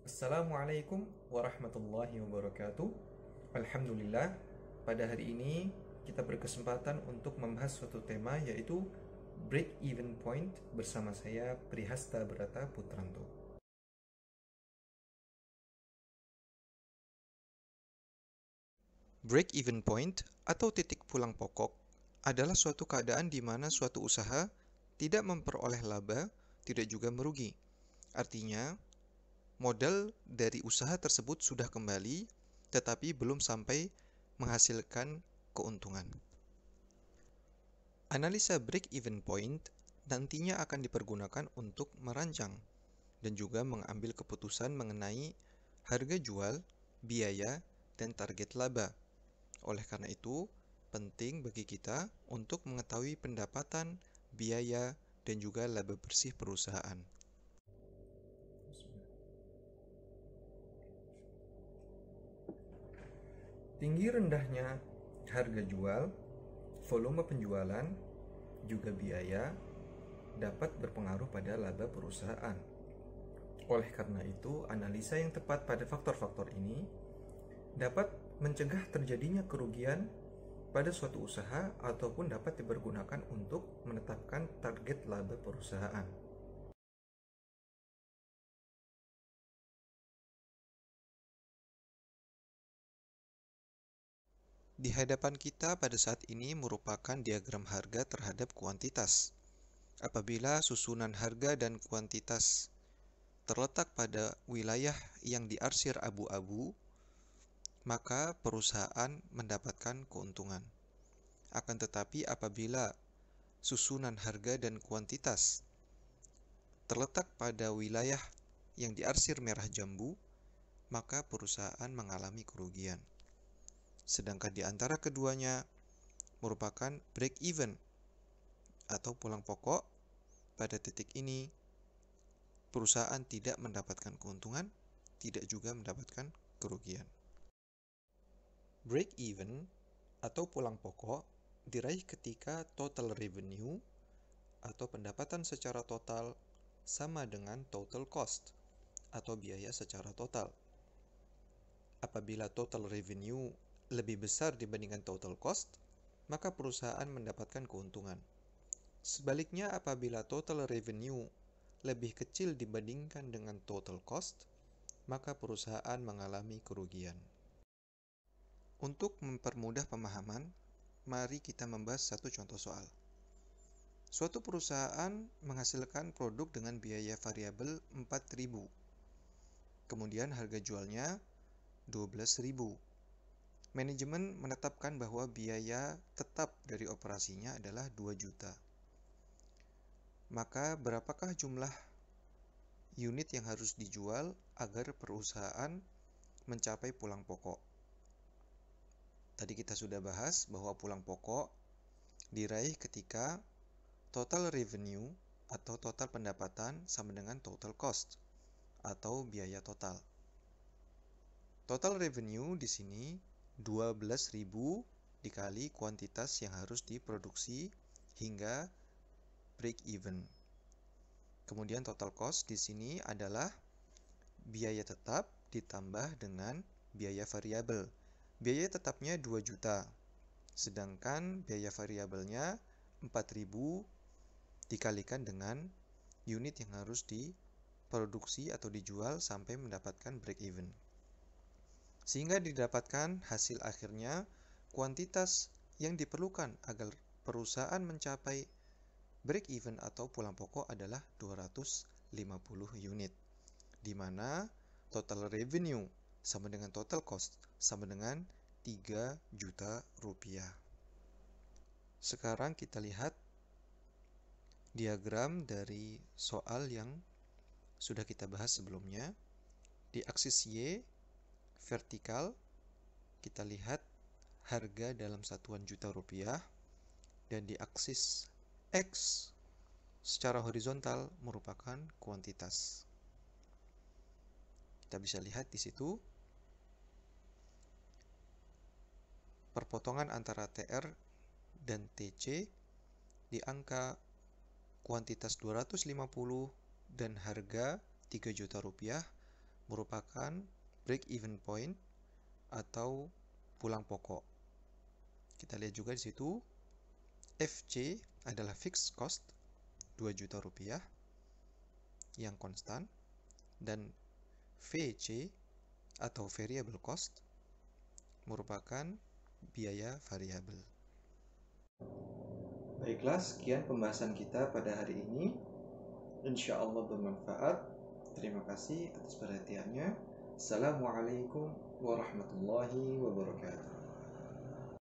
Assalamualaikum warahmatullahi wabarakatuh. Alhamdulillah, pada hari ini kita berkesempatan untuk membahas suatu tema yaitu break even point bersama saya Prihasta Brata Putranto. Break even point atau titik pulang pokok adalah suatu keadaan di mana suatu usaha tidak memperoleh laba, tidak juga merugi. Artinya, modal dari usaha tersebut sudah kembali, tetapi belum sampai menghasilkan keuntungan. Analisa break-even point nantinya akan dipergunakan untuk merancang dan juga mengambil keputusan mengenai harga jual, biaya, dan target laba. Oleh karena itu, penting bagi kita untuk mengetahui pendapatan, biaya, dan juga laba bersih perusahaan. Tinggi rendahnya harga jual, volume penjualan, juga biaya dapat berpengaruh pada laba perusahaan. Oleh karena itu, analisa yang tepat pada faktor-faktor ini dapat mencegah terjadinya kerugian pada suatu usaha ataupun dapat dipergunakan untuk menetapkan target laba perusahaan. Di hadapan kita pada saat ini merupakan diagram harga terhadap kuantitas. Apabila susunan harga dan kuantitas terletak pada wilayah yang diarsir abu-abu, maka perusahaan mendapatkan keuntungan. Akan tetapi apabila susunan harga dan kuantitas terletak pada wilayah yang diarsir merah jambu, maka perusahaan mengalami kerugian. Sedangkan di antara keduanya merupakan break even atau pulang pokok. Pada titik ini, perusahaan tidak mendapatkan keuntungan, tidak juga mendapatkan kerugian. Break even atau pulang pokok diraih ketika total revenue atau pendapatan secara total sama dengan total cost atau biaya secara total. Apabila total revenue lebih besar dibandingkan total cost, maka perusahaan mendapatkan keuntungan. Sebaliknya, apabila total revenue lebih kecil dibandingkan dengan total cost, maka perusahaan mengalami kerugian. Untuk mempermudah pemahaman, mari kita membahas satu contoh soal. Suatu perusahaan menghasilkan produk dengan biaya variabel 4.000. Kemudian harga jualnya 12.000. Manajemen menetapkan bahwa biaya tetap dari operasinya adalah 2 juta. Maka berapakah jumlah unit yang harus dijual agar perusahaan mencapai pulang pokok? Tadi kita sudah bahas bahwa pulang pokok diraih ketika total revenue atau total pendapatan sama dengan total cost atau biaya total. Total revenue di sini 12.000 dikali kuantitas yang harus diproduksi hingga break even. Kemudian total cost di sini adalah biaya tetap ditambah dengan biaya variabel. Biaya tetapnya 2 juta, sedangkan biaya variabelnya 4.000 dikalikan dengan unit yang harus diproduksi atau dijual sampai mendapatkan break even. Sehingga didapatkan hasil akhirnya kuantitas yang diperlukan agar perusahaan mencapai break even atau pulang pokok adalah 250 unit, di mana total revenue sama dengan total cost sama dengan 3 juta rupiah. Sekarang kita lihat diagram dari soal yang sudah kita bahas sebelumnya. Di aksis Y vertikal kita lihat harga dalam satuan juta rupiah, dan di aksis X secara horizontal merupakan kuantitas. Kita bisa lihat di situ perpotongan antara TR dan TC di angka kuantitas 250 dan harga 3 juta rupiah merupakan break-even point atau pulang pokok. Kita lihat juga di situ, FC adalah fixed cost 2 juta rupiah yang konstan, dan VC atau variable cost merupakan biaya variabel. Baiklah, sekian pembahasan kita pada hari ini. Insya Allah bermanfaat. Terima kasih atas perhatiannya. Assalamualaikum warahmatullahi wabarakatuh.